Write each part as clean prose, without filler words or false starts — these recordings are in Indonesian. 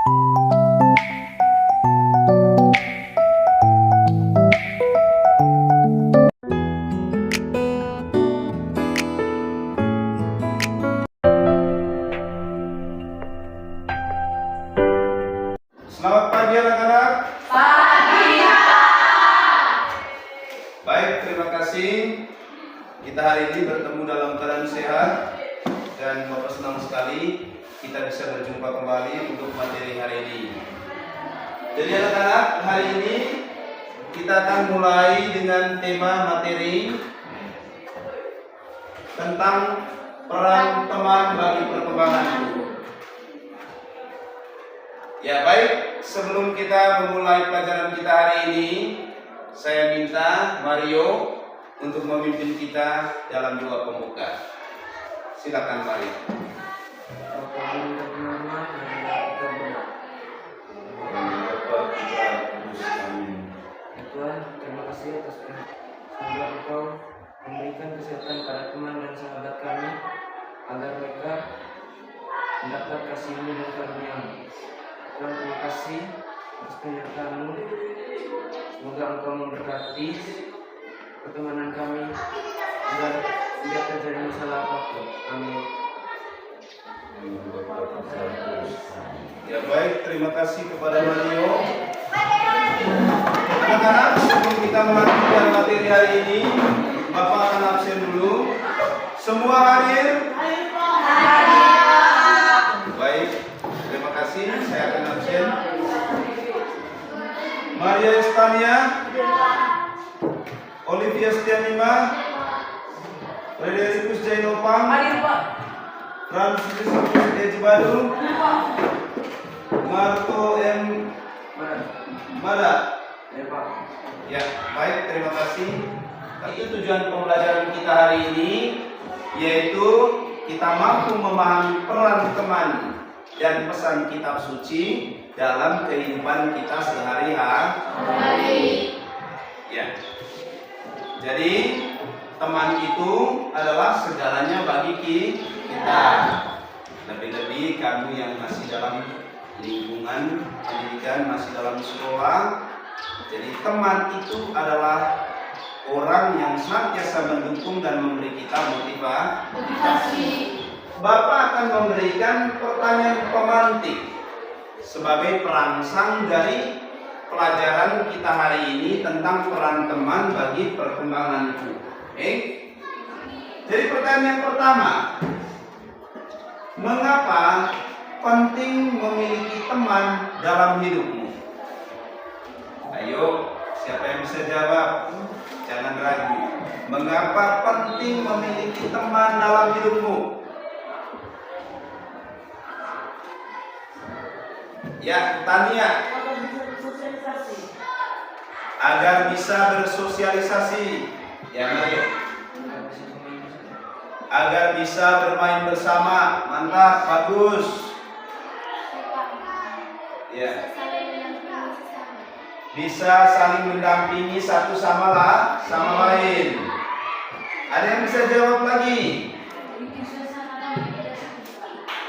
Selamat pagi anak-anak. Pagi, Pak. Baik, terima kasih. Kita hari ini bertemu dalam keadaan sehat dan Bapak senang sekali kita bisa berjumpa kembali untuk materi hari ini. Jadi anak-anak, hari ini kita akan mulai dengan tema materi tentang peran teman bagi perkembangan tubuh. Ya baik, sebelum kita memulai pelajaran kita hari ini, saya minta Mario untuk memimpin kita dalam doa pembuka. Silakan Mario. Tuhan, terima kasih atas semoga Engkau memberikan kesehatan pada teman dan sahabat kami agar mereka mendapat kasih-Mu dan karunia-Mu. Tuhan, terima kasih atas penyertaan-Mu. Semoga Engkau memberkati pertemanan kami agar tidak terjadi masalah apapun. Amin. Ya baik, terima kasih kepada Mario. Anak-anak, sebelum kita melanjutkan materi hari ini, Bapak akan absen dulu. Semua hadir? Baik, terima kasih. Saya akan absen. Maria Estania, Olivia Setianima, Frederikus Jainopang, Francis Ejbadu, Marco M. Mada. Ya, baik, terima kasih. Itu tujuan pembelajaran kita hari ini, yaitu kita mampu memahami peran teman dan pesan kitab suci dalam kehidupan kita sehari-hari. Ya. Jadi teman itu adalah segalanya bagi kita. Lebih-lebih kamu yang masih dalam lingkungan pendidikan, masih dalam sekolah. Jadi teman itu adalah orang yang senantiasa mendukung dan memberi kita motivasi. Bapak akan memberikan pertanyaan pemantik sebagai perangsang dari pelajaran kita hari ini tentang peran teman bagi perkembanganku. Jadi pertanyaan pertama, mengapa penting memiliki teman dalam hidupmu? Ayo, siapa yang bisa jawab? Jangan ragu. Mengapa penting memiliki teman dalam hidupmu? Ya, Tania. Agar bisa bersosialisasi. Ya, Mario. Agar bisa bermain bersama. Mantap, bagus. Ya. Bisa saling mendampingi satu sama lain. Ada yang bisa jawab lagi?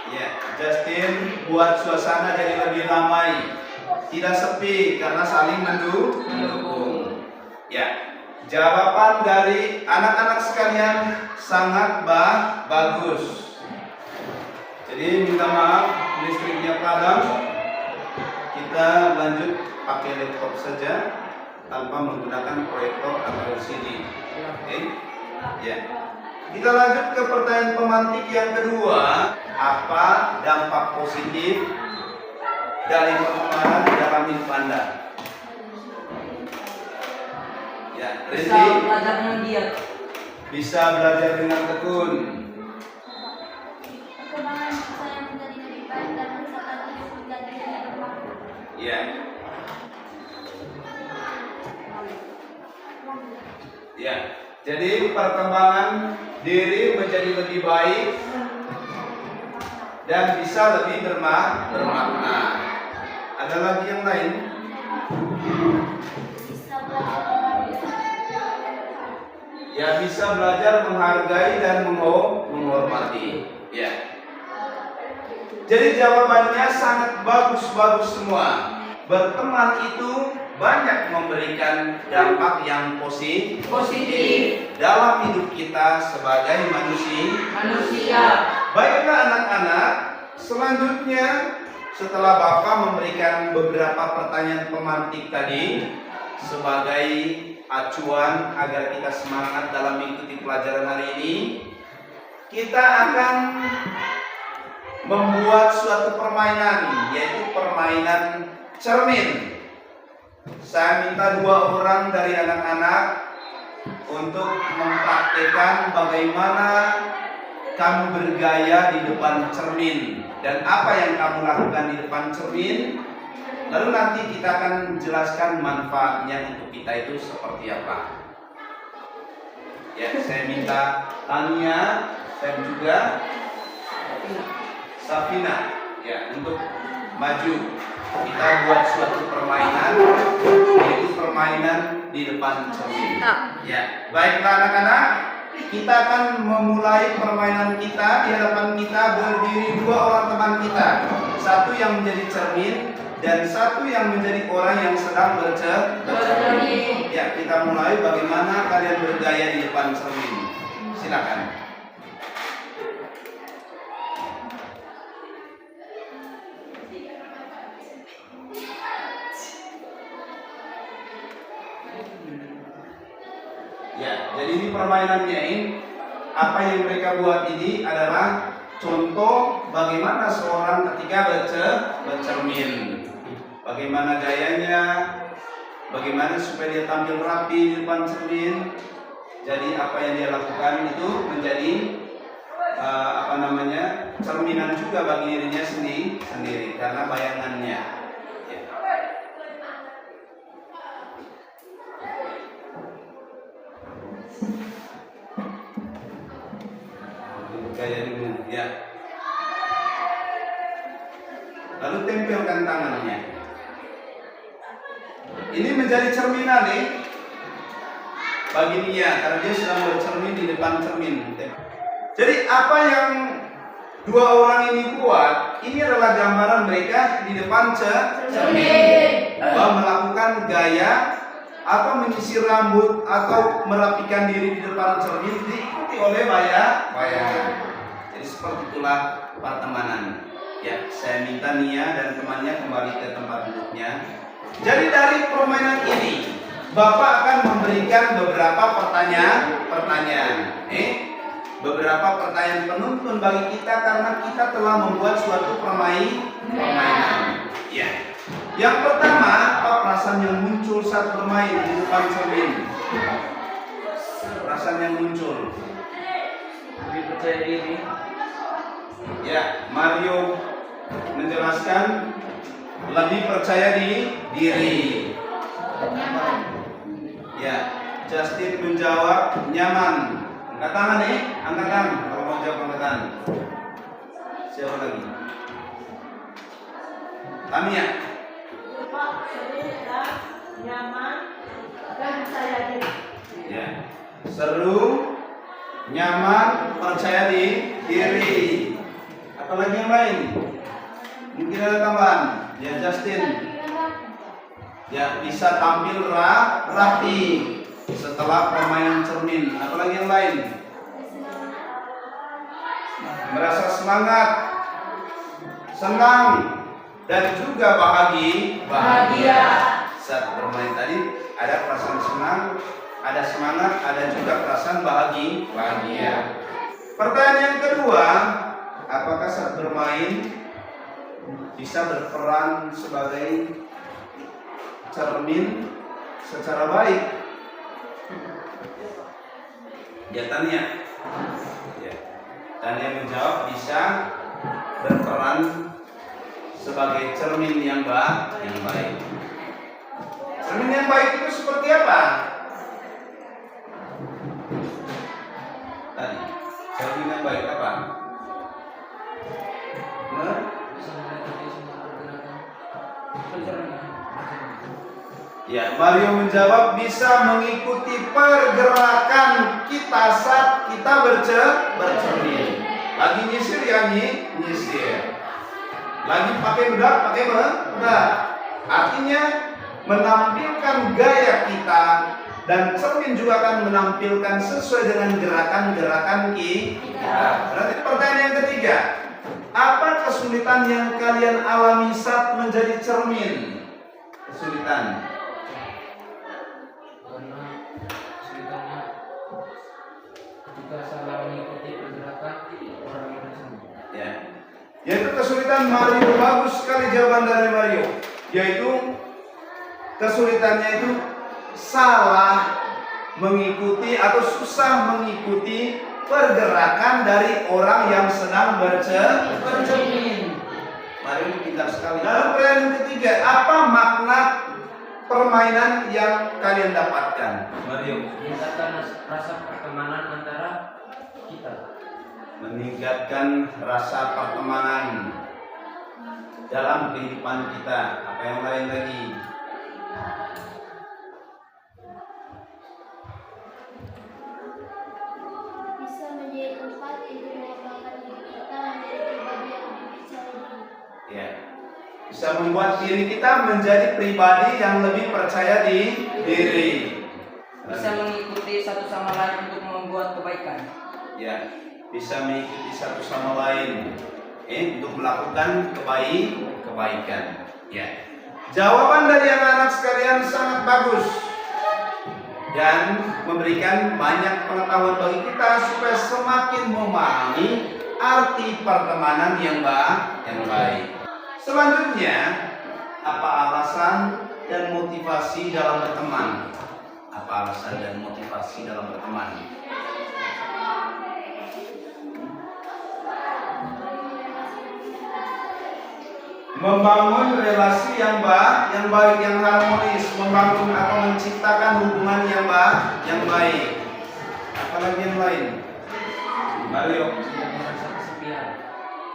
Ya, Justin, buat suasana jadi lebih ramai, tidak sepi karena saling mendukung. Ya, jawaban dari anak-anak sekalian sangat bagus. Jadi minta maaf listriknya padam. Kita lanjut pakai laptop saja tanpa menggunakan proyektor atau LCD. Oke? Ya. Kita lanjut ke pertanyaan pemantik yang kedua. Apa dampak positif dari pertemanan dalam hidup Anda? Ya, Bisa belajar dengan giat. Bisa belajar dengan tekun. Perkembangan saya menjadi lebih baik dan kesehatan tubuh menjadi lebih bermakna. Ya. Ya. Jadi perkembangan diri menjadi lebih baik dan bisa lebih bermakna. Ada lagi yang lain? Bisa belajar Ya, bisa belajar menghargai dan menghormati. Ya. Jadi jawabannya sangat bagus-bagus semua. Berteman itu banyak memberikan dampak yang positif dalam hidup kita sebagai manusia. Baiklah anak-anak, selanjutnya setelah Bapak memberikan beberapa pertanyaan pemantik tadi sebagai acuan agar kita semangat dalam mengikuti pelajaran hari ini, kita akan membuat suatu permainan, yaitu permainan cermin. Saya minta 2 orang dari anak-anak untuk mempraktekkan bagaimana kamu bergaya di depan cermin dan apa yang kamu lakukan di depan cermin. Lalu nanti kita akan menjelaskan manfaatnya untuk kita itu seperti apa. Ya, saya minta Tania dan juga Safina ya untuk maju. Kita buat suatu permainan, yaitu permainan di depan cermin. Ya, baiklah anak-anak, kita akan memulai permainan kita. Di hadapan kita berdiri 2 orang teman kita, satu yang menjadi cermin dan satu yang menjadi orang yang sedang bercermin. Ya, kita mulai. Bagaimana kalian bergaya di depan cermin? Silakan. Ya, jadi ini permainannya ini. Apa yang mereka buat ini adalah contoh bagaimana seorang ketika bercermin. Bagaimana gayanya, bagaimana supaya dia tampil rapi di depan cermin. Jadi apa yang dia lakukan itu menjadi cerminan juga bagi dirinya sendiri karena bayangannya. Ya. Gaya dulu, ya. Lalu tempelkan tangannya. Ini menjadi cerminan nih bagi dia karena dia sedang bercermin di depan cermin. Jadi apa yang 2 orang ini buat, ini adalah gambaran mereka di depan cermin. Bahwa melakukan gaya atau menyisir rambut atau merapikan diri di depan cermin diikuti oleh bayangan. Jadi seperti itulah pertemanan. Ya, saya minta Nia dan temannya kembali ke tempat duduknya. Jadi dari permainan ini, Bapak akan memberikan beberapa pertanyaan. Beberapa pertanyaan penuntun bagi kita karena kita telah membuat suatu permainan. Ya. Yang pertama, apa perasaan yang muncul saat bermain di depan cermin? Perasaan yang muncul. Lebih percaya diri. Ya, Mario menjelaskan lebih percaya diri. Ya, Justin menjawab nyaman. Angkat tangan nih, angkat tangan. Kalau mau jawab angkat tangan. Siapa lagi? Tania. Nyaman dan percaya diri. Ya, seru, nyaman, percaya diri. Apalagi yang lain? Mungkin ada tambahan. Ya, Justin. Ya, bisa tampil rapi setelah permainan cermin. Apalagi yang lain? Merasa semangat, senang, dan juga bahagia. Saat bermain tadi ada perasaan senang, ada semangat, ada juga perasaan bahagia. Pertanyaan yang kedua, apakah saat bermain bisa berperan sebagai cermin secara baik? Ya, Tania. Ya. Tania menjawab bisa berperan sebagai cermin yang baik. Cermin yang baik itu seperti apa? Tadi, cermin yang baik apa? Ya, Mario menjawab bisa mengikuti pergerakan kita saat kita bercermin. Lagi nyisir ya nyisir. Lagi pakai bedak, pakai bedak. Artinya menampilkan gaya kita, dan cermin juga akan menampilkan sesuai dengan gerakan-gerakan kita. Berarti pertanyaan yang ketiga, apa kesulitan yang kalian alami saat menjadi cermin? Kesulitan. Karena kesulitannya ketika salah mengikuti pergerakan orang yang tersebut. Ya. Yaitu kesulitan Mario. Bagus sekali jawaban dari Mario. Yaitu kesulitannya itu salah mengikuti atau susah mengikuti pergerakan dari orang yang sedang bercermin. Mario ini pintar sekali. Lalu pertanyaan yang ketiga, apa makna permainan yang kalian dapatkan? Mario. Meningkatkan rasa pertemanan antara kita. Meningkatkan rasa pertemanan dalam kehidupan kita. Apa yang lain lagi? Bisa menjadi tempat untuk mengembangkan diri kita menjadi pribadi yang lebih percaya diri. Ya. Bisa membuat diri kita menjadi pribadi yang lebih percaya diri. Bisa mengikuti satu sama lain untuk membuat kebaikan. Ya, bisa mengikuti satu sama lain untuk melakukan kebaikan. Ya. Jawaban dari anak-anak sekalian sangat bagus dan memberikan banyak pengetahuan bagi kita supaya semakin memahami arti pertemanan yang baik. Selanjutnya, apa alasan dan motivasi dalam berteman? Apa alasan dan motivasi dalam berteman? Membangun relasi yang baik, yang harmonis, membangun atau menciptakan hubungan yang baik. Apalagi yang lain? Mario. Tidak merasa kesepian.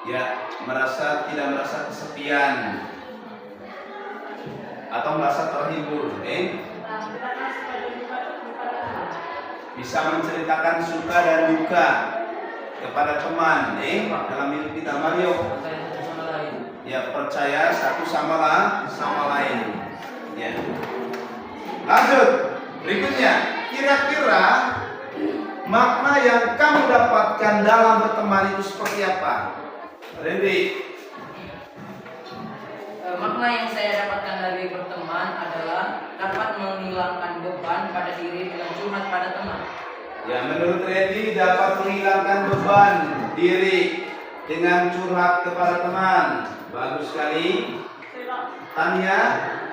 Ya, tidak merasa kesepian atau merasa terhibur. Bisa menceritakan suka dan duka kepada teman. Dalam hidup kita, Mario. Percaya satu sama lain. Ya, percaya satu sama lain. Ya. Lanjut. Berikutnya, kira-kira makna yang kamu dapatkan dalam berteman itu seperti apa? Randy. Makna yang saya dapatkan dari berteman adalah dapat menghilangkan beban pada diri dengan curhat pada teman. Ya, menurut Randy dapat menghilangkan beban diri dengan curhat kepada teman. Bagus sekali. Tania.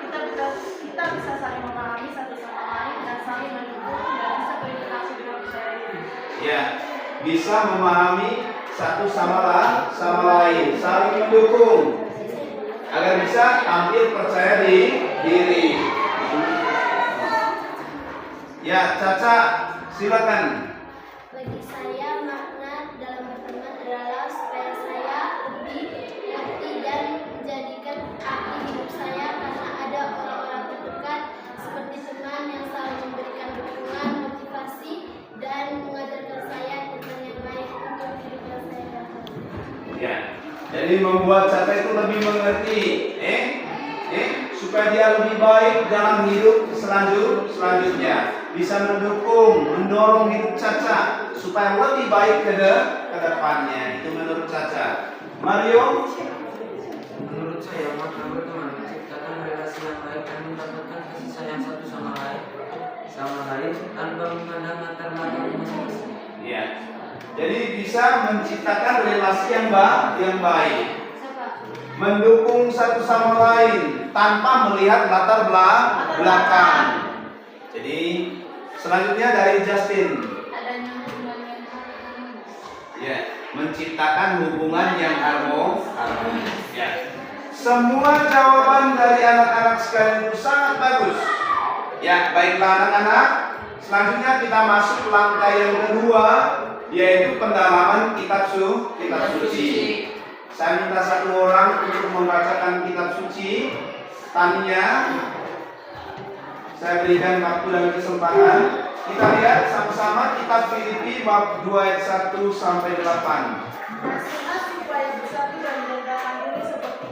Kita bisa saling memahami satu sama lain dan saling mendukung dan bisa berinteraksi dengan percaya diri. Ya, bisa memahami satu sama lain, saling mendukung agar bisa tampil percaya diri. Ya, Caca, silakan. Bagi saya makna dalam berteman adalah supaya saya lebih ngerti dan menjadikan arti hidup saya karena ada orang-orang terdekat seperti teman yang selalu memberikan dukungan, motivasi dan mengajarkan saya tentang yang baik untuk hidup yang saya dapat. Ya, jadi membuat Caca itu lebih mengerti, supaya dia lebih baik dalam hidup selanjutnya. Bisa mendukung, mendorong hidup Caca supaya lebih baik ke depannya. Itu menurut Caca. Mario? Menurut saya makna berteman menciptakan relasi yang baik dan mendapatkan kasih sayang satu sama lain tanpa memandang latar belakang masing-masing. Ya. Jadi bisa menciptakan relasi yang baik. Mendukung satu sama lain tanpa melihat latar belakang. Jadi selanjutnya dari Justin. Adanya hubungan yang harmonis. Ya, menciptakan hubungan yang harmonis. Ya. Semua jawaban dari anak-anak sekalian itu sangat bagus. Ya, baiklah anak-anak. Selanjutnya kita masuk langkah yang kedua, yaitu pendalaman kitab suci. Saya minta satu orang untuk membacakan kitab suci. Tania, saya berikan waktu dan kesempatan. Kita lihat sama-sama kitab Filipi bab 2 ayat 1 sampai 8. Masing-masing supaya bersatu dan menegakkan diri seperti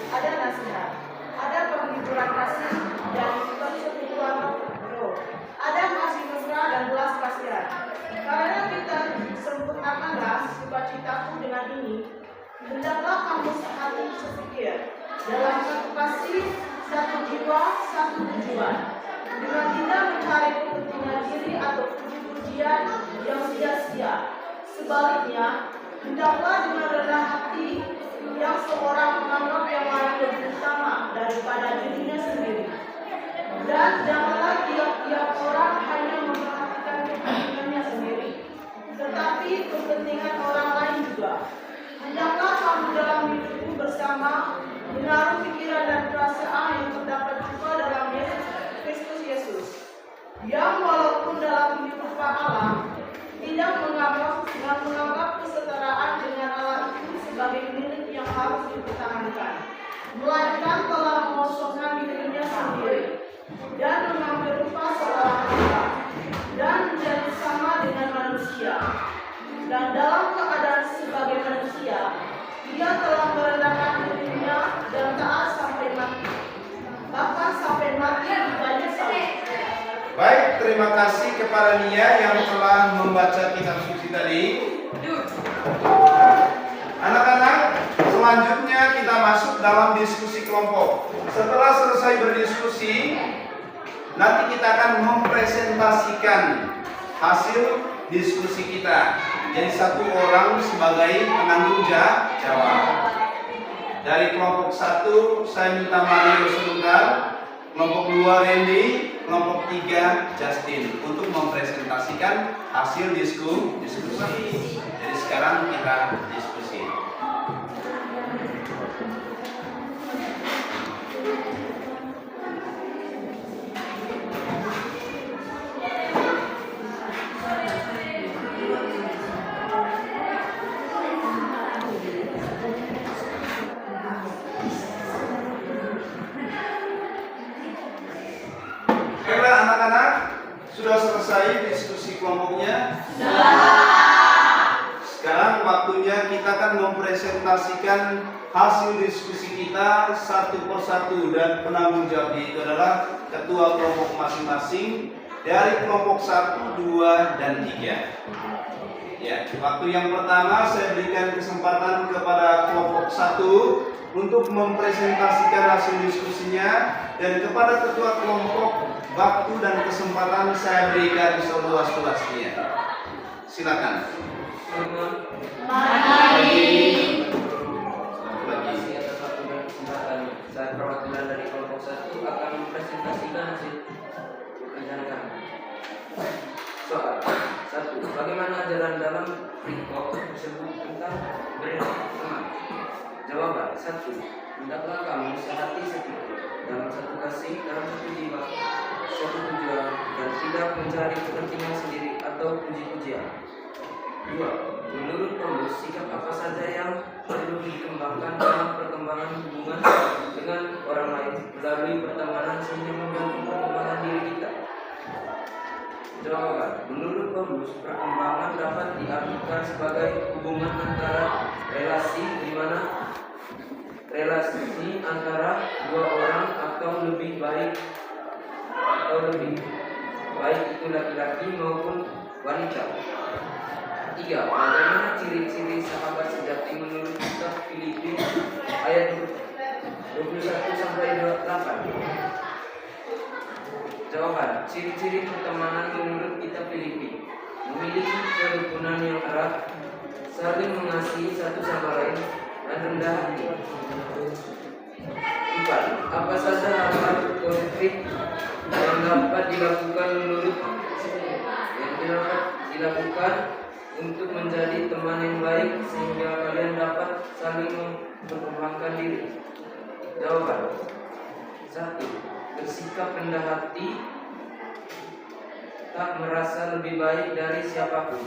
ada nasihat, ada penghiburan kasih dan persekutuan roh, ada kasih mesra dan belas kasihan. Karena kita sempurnakanlah sukacitaku dengan ini, hendaklah kamu sehati sepikir, dalam satu kasih, satu jiwa, satu tujuan, dengan tidak mencari kepentingan diri atau puji-pujian yang sia-sia. Sebaliknya, hendaklah dengan rendah hati yang seorang menganggap yang lain lebih utama daripada dirinya sendiri. Dan janganlah tiap-tiap orang hanya memperhatikan kepentingannya sendiri, tetapi kepentingan orang lain juga. Hendaklah kamu dalam hidupmu bersama menaruh pikiran dan perasaan yang terdapat juga dalam Kristus Yesus, yang walaupun dalam hidup rupa Allah tidak menganggap kesetaraan dengan Allah itu sebagai milik yang harus dipertahankan, melainkan telah mengosongkan dirinya sendiri dan mengambil rupa seorang hamba dan menjadi sama dengan manusia. Dan dalam keadaan sebagai manusia, ia telah merendahkan dirinya dan taat sampai mati, bahkan sampai mati di kayu salib. Baik, terima kasih kepada Nia yang telah membaca kitab suci tadi. Anak-anak, selanjutnya kita masuk dalam diskusi kelompok. Setelah selesai berdiskusi, nanti kita akan mempresentasikan hasil diskusi kita. Jadi satu orang sebagai penanggung jawab. Dari kelompok 1 saya minta Mario sebentar, kelompok 2 Randy, kelompok 3 Justin untuk mempresentasikan hasil diskusi. Jadi sekarang kita diskusi. Baiklah anak-anak, sudah selesai diskusi kelompoknya? Sekarang waktunya kita akan mempresentasikan hasil diskusi kita satu persatu, dan penanggung jawab itu adalah ketua kelompok masing-masing dari kelompok 1, 2, dan 3. Ya, waktu yang pertama saya berikan kesempatan kepada kelompok 1 untuk mempresentasikan hasil diskusinya, dan kepada ketua kelompok waktu dan kesempatan saya berikan seluas-luasnya. Silakan. Terima kasih atas waktu dan kesempatan. Saya perwakilan dari kelompok 1 akan mempresentasikan hasil pekerjaan kami. Soal 1. Bagaimana ajaran dalam perikop tersebut tentang berteman? Jawaban 1. Hendaklah kamu sehati sepikir, dalam satu kasih, dalam satu jiwa, satu tujuan, dan tidak mencari kepentingan sendiri atau puji-pujian. 2. Menurut Paulus, sikap apa saja yang perlu dikembangkan dalam perkembangan hubungan dengan orang lain melalui pertemanan sehingga membantu perkembangan diri kita. Jawaban. Menurut Paulus, perkembangan dapat diartikan sebagai hubungan antara relasi di mana relasi antara dua orang atau lebih baik itu laki-laki maupun wanita. 3. Bagaimana ciri-ciri sahabat sejati menurut kitab Filipi ayat 21 sampai 28? Jawaban. Ciri-ciri pertemanan menurut kitab Filipi: memiliki kerukunan yang erat, saling mengasihi satu sama lain, dan rendah hati. 4. Apa saja hal-hal konkret yang dapat dilakukan untuk menjadi teman yang baik sehingga kalian dapat saling berkembangkan diri? Jawaban. 1. Bersikap rendah hati, tak merasa lebih baik dari siapapun.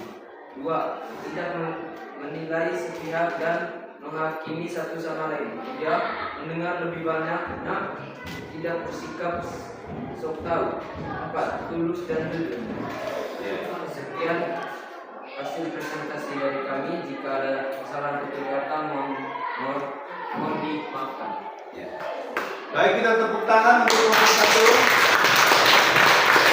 2. Tidak menilai sepihak dan menghakimi satu sama lain. 3. Mendengar lebih banyak, tidak bersikap sok tahu. 4. Tulus dan jujur. Sekian hasil presentasi dari kami. Jika ada kesalahan tutur kata mohon dimaafkan. Ya. Baik, kita tepuk tangan untuk kelompok 1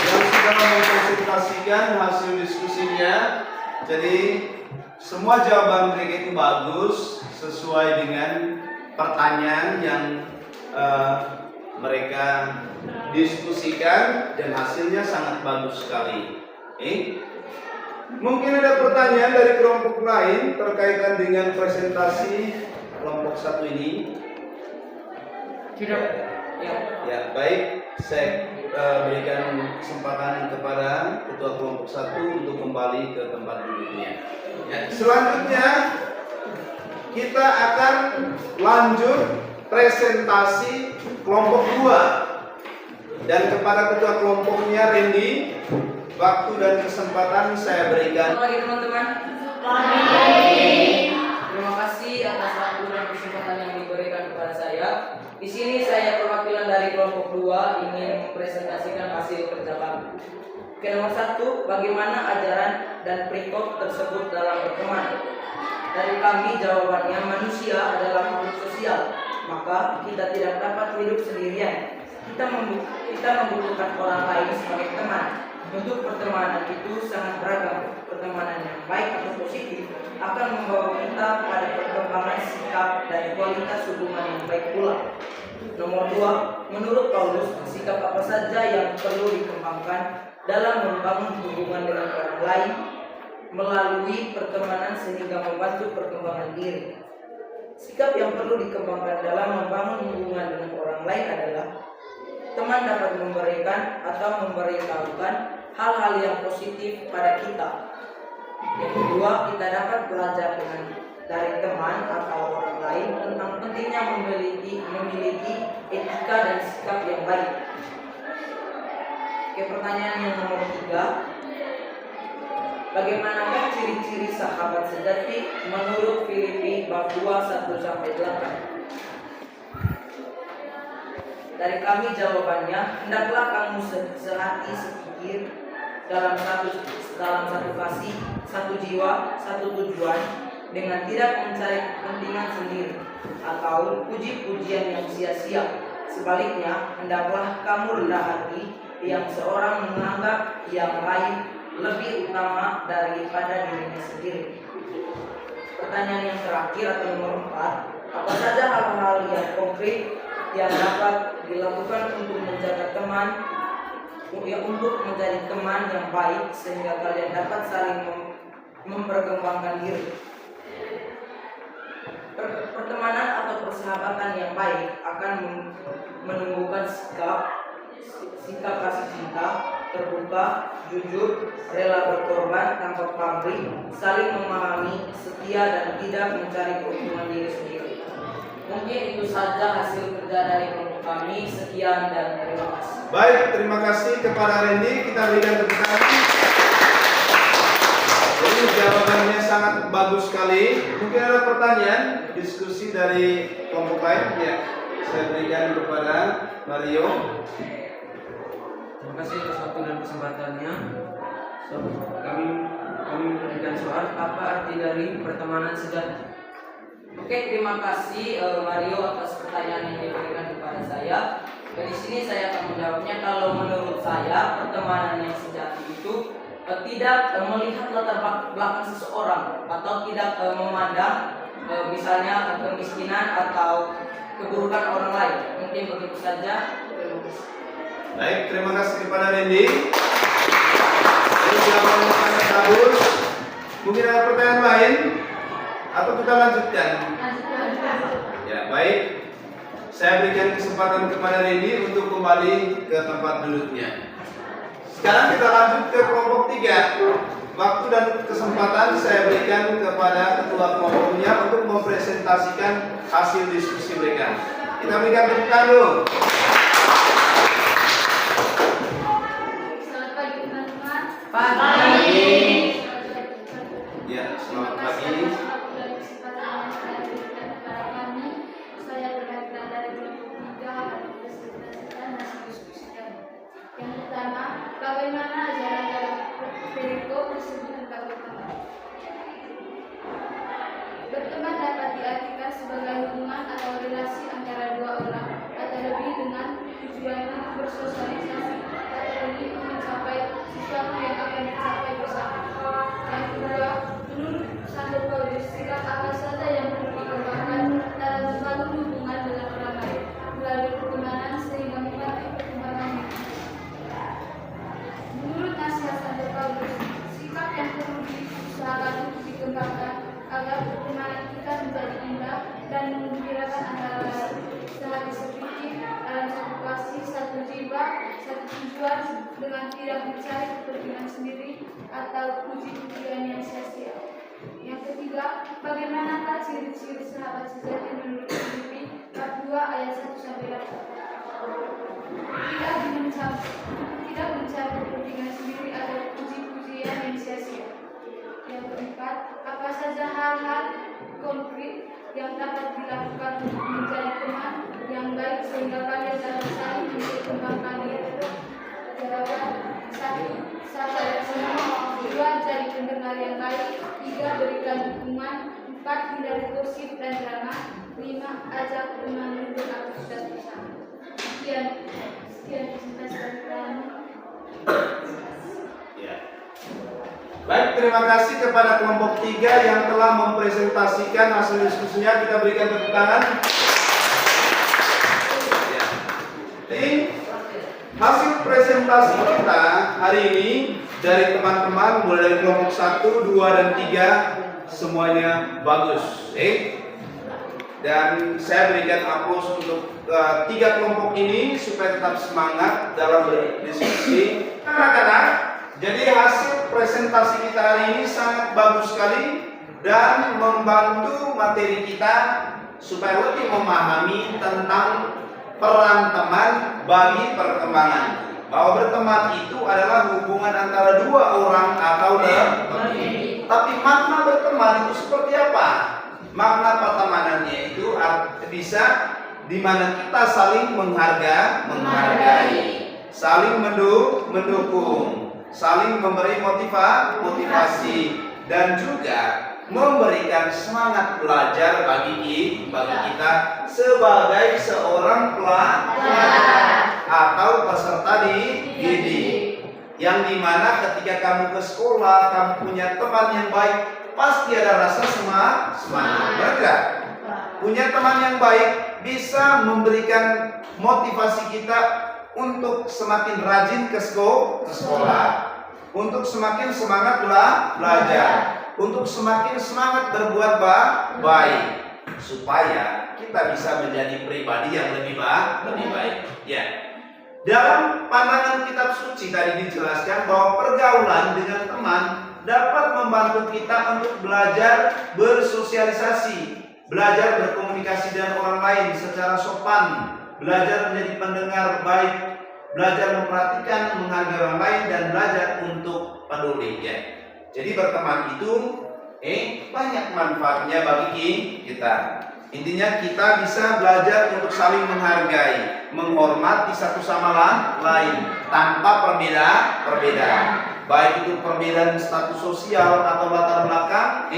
yang sudah mengkonsultasikan hasil diskusinya. Jadi semua jawaban mereka itu bagus sesuai dengan pertanyaan yang mereka diskusikan dan hasilnya sangat bagus sekali. Mungkin ada pertanyaan dari kelompok lain terkaitan dengan presentasi kelompok 1 ini. Tidak. Ya, baik. Saya berikan kesempatan kepada ketua kelompok 1 untuk kembali ke tempat duduknya. Ya, selanjutnya kita akan lanjut presentasi kelompok 2. Dan kepada ketua kelompoknya Randy, waktu dan kesempatan saya berikan. Selamat pagi teman-teman. Terima kasih atas waktu dan kesempatan yang diberikan kepada saya. Di sini saya perwakilan dari kelompok 2 ingin mempresentasikan hasil kerja kami. Oke, nomor 1, bagaimana ajaran dan perikop tersebut dalam berteman? Dari kami jawabannya, manusia adalah makhluk sosial, maka kita tidak dapat hidup sendirian. Kita membutuhkan orang lain sebagai teman. Untuk pertemanan itu sangat beragam. Pertemanan yang baik atau positif akan membawa kita pada perkembangan sikap dan kualitas hubungan yang baik pula. Nomor 2, menurut Paulus, sikap apa saja yang perlu dikembangkan dalam membangun hubungan dengan orang lain melalui pertemanan sehingga membantu perkembangan diri. Sikap yang perlu dikembangkan dalam membangun hubungan dengan orang lain adalah teman dapat memberikan atau memberitahukan hal-hal yang positif pada kita. Yang kedua, kita dapat belajar dari teman atau orang lain tentang pentingnya memiliki etika dan sikap yang baik. Oke, pertanyaan yang nomor 3, bagaimanakah ciri-ciri sahabat sejati menurut Filipi bab 2 1-8? Dari kami jawabannya, hendaklah kamu sehati sepikir dalam satu kasih, satu jiwa, satu tujuan, dengan tidak mencari kepentingan sendiri atau puji-pujian yang sia-sia. Sebaliknya, hendaklah kamu rendah hati, yang seorang menganggap yang lain lebih utama daripada dirinya sendiri. Pertanyaan yang terakhir atau nomor 4, apa saja hal-hal yang konkret yang dapat dilakukan untuk menjaga teman, untuk menjadi teman yang baik sehingga kalian dapat saling memperkembangkan diri. Pertemanan atau persahabatan yang baik akan menumbuhkan sikap kasih cinta, terbuka, jujur, rela berkorban tanpa pamrih, saling memahami, setia dan tidak mencari keuntungan diri sendiri. Mungkin itu saja hasil kerja dari kelompok kami. Sekian dan terima kasih. Baik, terima kasih kepada Randy. Kita berikan tepuk tangan. Jadi jawabannya sangat bagus sekali. Mungkin ada pertanyaan, diskusi dari kelompok lain. Ya, saya berikan kepada Mario. Terima kasih atas waktu dan kesempatannya. Kami memberikan soal, apa arti dari pertemanan sejati? Oke, terima kasih Mario atas pertanyaan yang diberikan kepada saya. Di sini saya akan menjawabnya. Kalau menurut saya, pertemanan yang sejati itu tidak melihat latar belakang seseorang atau tidak memandang misalnya kemiskinan atau keburukan orang lain. Mungkin begitu saja. Terima kasih. Baik, terima kasih kepada Randy. Ini jawabannya sangat bagus. Mungkin ada pertanyaan lain atau kita lanjutkan? Ya, baik. Saya berikan kesempatan kepada Randy untuk kembali ke tempat duduknya. Sekarang kita lanjut ke kelompok 3. Waktu dan kesempatan saya berikan kepada ketua kelompoknya untuk mempresentasikan hasil diskusi mereka. Kita berikan tepuk tangan dulu. Selamat pagi teman-teman. Pagi. Ya, selamat pagi. Yang pertama, bagaimana ajaran dalam perikop tersebut tentang berteman? Berteman dapat diartikan sebagai hubungan atau relasi antara dua orang dan menggembirakan antara sehati sepikir dalam satu kasih, satu jiwa, satu tujuan dengan tidak mencari kepentingan sendiri atau puji-pujian yang sia-sia. Yang ketiga, bagaimanakah ciri-ciri sahabat sejati menurut Filipi bab 2 ayat 1-8? Tidak mencari kepentingan sendiri atau puji-pujian yang sia-sia. Yang keempat, apa saja hal-hal konkret yang dapat dilakukan untuk menjadi teman yang baik sehingga kalian dapat saling memperkembangkan diri? Jawaban: 1. Sabar yang senang. 2. Jadi pendengar yang baik. 3. Berikan dukungan. 4. Hindari gosip dan drama. 5. Ajak teman beraktivitas bersama. Sekian presentasi dari kami. Ya. Baik, terima kasih kepada kelompok 3 yang telah mempresentasikan hasil diskusinya. Kita berikan tepuk tangan. Ya. Jadi, hasil presentasi kita hari ini dari teman-teman mulai dari kelompok 1, 2, dan 3 semuanya bagus. Dan saya berikan aplaus untuk 3 kelompok ini supaya tetap semangat dalam berdiskusi. Anak-anak, jadi hasil presentasi kita hari ini sangat bagus sekali dan membantu materi kita supaya lebih memahami tentang peran teman bagi perkembangan. Bahwa berteman itu adalah hubungan antara 2 orang atau lebih. Tapi makna berteman itu seperti apa? Makna pertemanannya itu bisa di mana kita saling menghargai, saling mendukung, saling memberi motivasi, dan juga memberikan semangat belajar bagi kita sebagai seorang pelajar atau peserta didik. Yang dimana ketika kamu ke sekolah, kamu punya teman yang baik, pasti ada rasa semangat. Benar tidak? Punya teman yang baik bisa memberikan motivasi kita untuk semakin rajin ke sekolah, untuk semakin semangat belajar, untuk semakin semangat berbuat baik, supaya kita bisa menjadi pribadi yang lebih baik. Ya. Dalam pandangan kitab suci tadi dijelaskan bahwa pergaulan dengan teman dapat membantu kita untuk belajar bersosialisasi, belajar berkomunikasi dengan orang lain secara sopan, belajar menjadi pendengar baik, belajar memperhatikan, menghargai orang lain, dan belajar untuk peduli. Ya. Jadi berteman itu banyak manfaatnya bagi kita. Intinya kita bisa belajar untuk saling menghargai, menghormati satu sama lain tanpa perbedaan. Baik itu perbedaan status sosial atau latar belakang,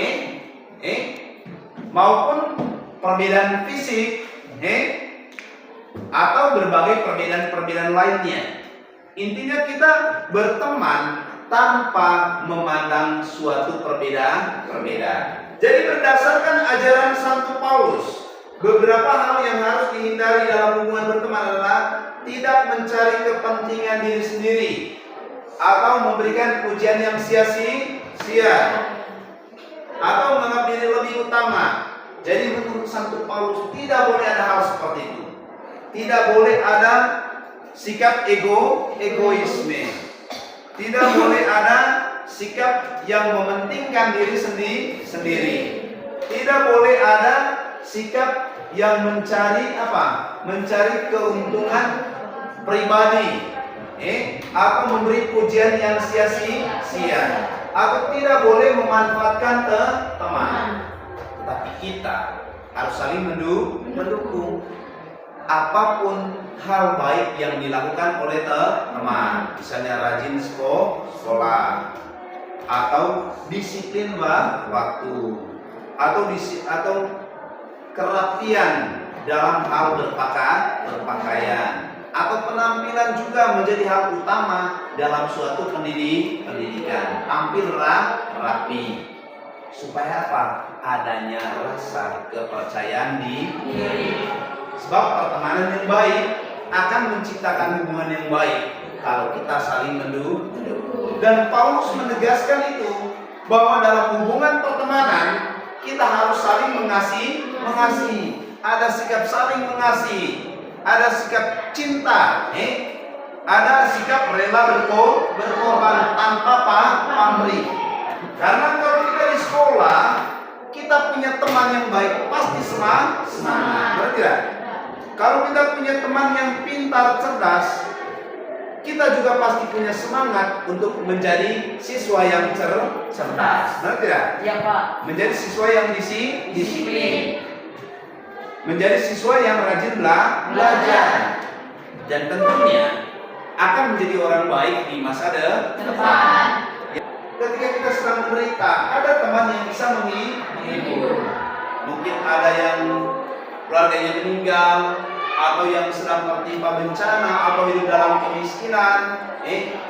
maupun perbedaan fisik, atau berbagai perbedaan lainnya. Intinya kita berteman tanpa memandang suatu perbedaan. Jadi berdasarkan ajaran Santo Paulus, beberapa hal yang harus dihindari dalam hubungan berteman adalah tidak mencari kepentingan diri sendiri atau memberikan pujian yang sia-sia atau menganggap diri lebih utama. Jadi menurut Santo Paulus tidak boleh ada hal seperti itu. Tidak boleh ada sikap egoisme. Tidak boleh ada sikap yang mementingkan diri sendiri. Tidak boleh ada sikap yang mencari mencari keuntungan pribadi, atau memberi pujian yang sia-sia, atau tidak boleh memanfaatkan teman. Tetapi kita harus saling mendukung. Apapun hal baik yang dilakukan oleh teman, misalnya rajin sekolah, atau disiplin waktu, atau kerapian dalam hal berpakaian, atau penampilan juga menjadi hal utama dalam suatu pendidikan. Tampil rapi, supaya apa? Adanya rasa kepercayaan diri. Sebab pertemanan yang baik akan menciptakan hubungan yang baik kalau kita saling mendukung. Dan Paulus menegaskan itu, bahwa dalam hubungan pertemanan kita harus saling mengasihi mengasihi, ada sikap saling mengasihi, ada sikap cinta, ada sikap rela berkorban tanpa pamrih. Karena kalau kita di sekolah, kita punya teman yang baik, pasti semangat. Berarti tidak? Kalau kita punya teman yang pintar, cerdas, kita juga pasti punya semangat untuk menjadi siswa yang cerdas. Benar tidak? Iya Pak. Menjadi siswa yang disiplin. Menjadi siswa yang rajin belajar. Dan tentunya akan menjadi orang baik di masa depan. Ketika kita sedang menderita, ada teman yang bisa menghibur. Mungkin ada yang keluarganya meninggal, atau yang sedang tertimpa bencana, atau hidup dalam kemiskinan,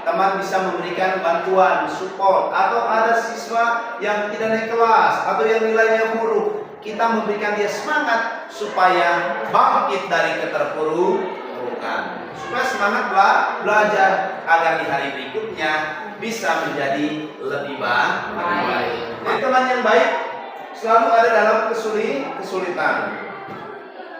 teman bisa memberikan bantuan, support. Atau ada siswa yang tidak naik kelas, atau yang nilainya buruk, kita memberikan dia semangat supaya bangkit dari keterpurukan, supaya semangat belajar agar di hari berikutnya bisa menjadi lebih baik. Jadi teman yang baik selalu ada dalam kesulitan,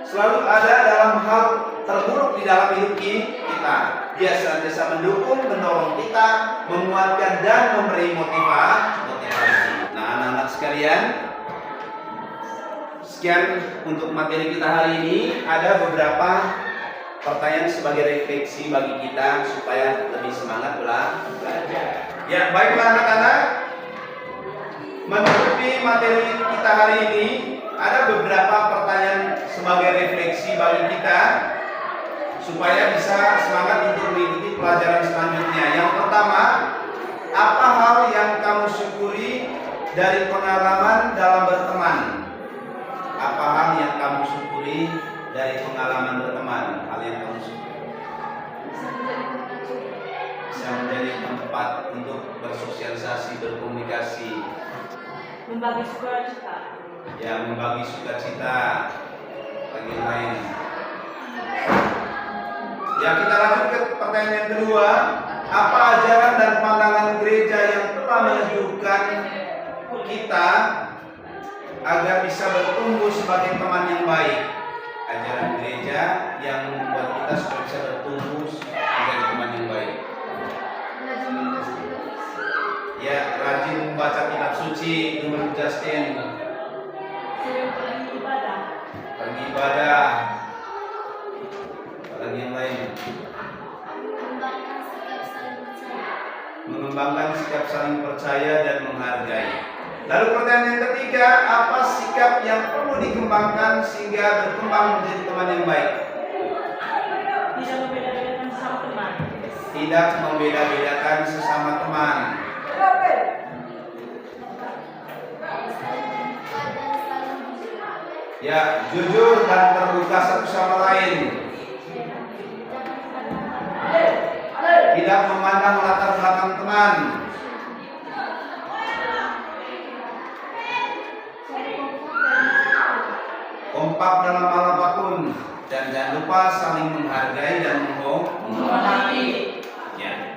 selalu ada dalam hal terburuk di dalam hidup kita. Dia senantiasa mendukung, mendorong kita, menguatkan dan memberi motivasi. Nah, anak-anak sekalian, sekian untuk materi kita hari ini. Ada beberapa pertanyaan sebagai refleksi bagi kita supaya lebih semangat belajar. Ya, baiklah anak-anak. Menutupi materi kita hari ini, ada beberapa pertanyaan sebagai refleksi bagi kita supaya bisa semangat untuk mengikuti pelajaran selanjutnya. Yang pertama, apa hal yang kamu syukuri dari pengalaman dalam berteman? Apa hal yang kamu syukuri dari pengalaman berteman? Hal yang kamu syukuri bisa menjadi tempat untuk bersosialisasi, berkomunikasi, Membagi sukacita. ya, membagi sukacita bagi yang lain. Ya, kita lanjut ke pertanyaan yang kedua. Apa ajaran dan pandangan gereja yang telah meneguhkan kita agar bisa bertumbuh sebagai teman yang baik? Ajaran gereja yang membuat kita supaya bisa bertumbuh menjadi teman yang baik. Ya, rajin membaca kitab suci, menurut Justin. Sering pergi ibadah. Pergi ibadah. Apalagi yang lain. Mengembangkan sikap saling percaya dan menghargai. Lalu pertanyaan yang ketiga, apa sikap yang perlu dikembangkan sehingga berkembang menjadi teman yang baik? Tidak membeda-bedakan sesama teman. Tidak membeda-bedakan sesama teman. Ya, jujur dan terbuka satu sama lain. Tidak memandang latar belakang teman. Kompak dalam hal apapun. Dan jangan lupa saling menghargai dan menghormati. Ya.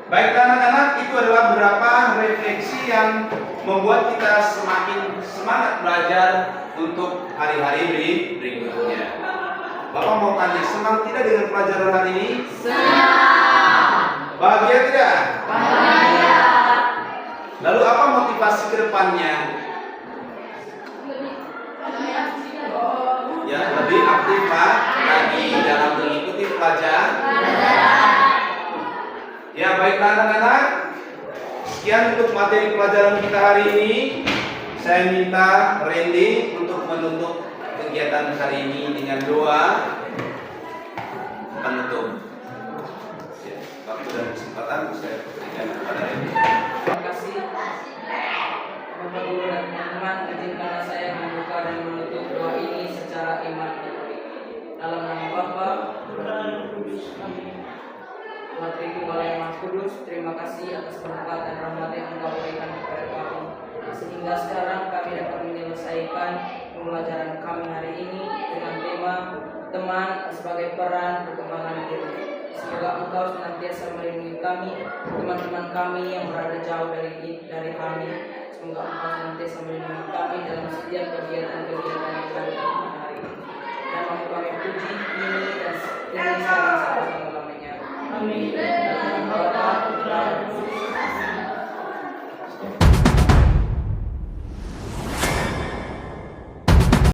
Baiklah anak-anak, itu adalah beberapa refleksi yang membuat kita semakin semangat belajar untuk hari-hari berikutnya. Bapak mau tanya, senang tidak dengan pelajaran hari ini? Senang. Bahagia tidak? Bahagia. Lalu apa motivasi ke depannya? Ya, lebih aktif lagi dalam mengikuti pelajaran. Ya, baiklah anak-anak. Sekian untuk materi pelajaran kita hari ini. Saya minta Randy untuk menutup kegiatan hari ini dengan doa penutup. Ya, waktu dan kesempatan saya berikan kepada Randy. Terima kasih Bapak Guru dan teman-teman, izinkanlah saya membuka dan menutup doa ini secara iman katolik. Dalam nama Bapa, Tuhan Tritunggal yang Maha Kudus, terima kasih atas berkat dan rahmat yang Engkau berikan kepada kami, sehingga sekarang kami dapat menyelesaikan pembelajaran kami hari ini dengan tema teman sebagai peran perkembangan diri. Semoga Engkau senantiasa melindungi kami, teman-teman kami yang berada jauh dari kami, semoga Engkau senantiasa melindungi kami dalam setiap kegiatan-kegiatan yang kami lakukan hari ini. Dan mau kami puji ini dan sekarang sampai selama-lamanya. Amin.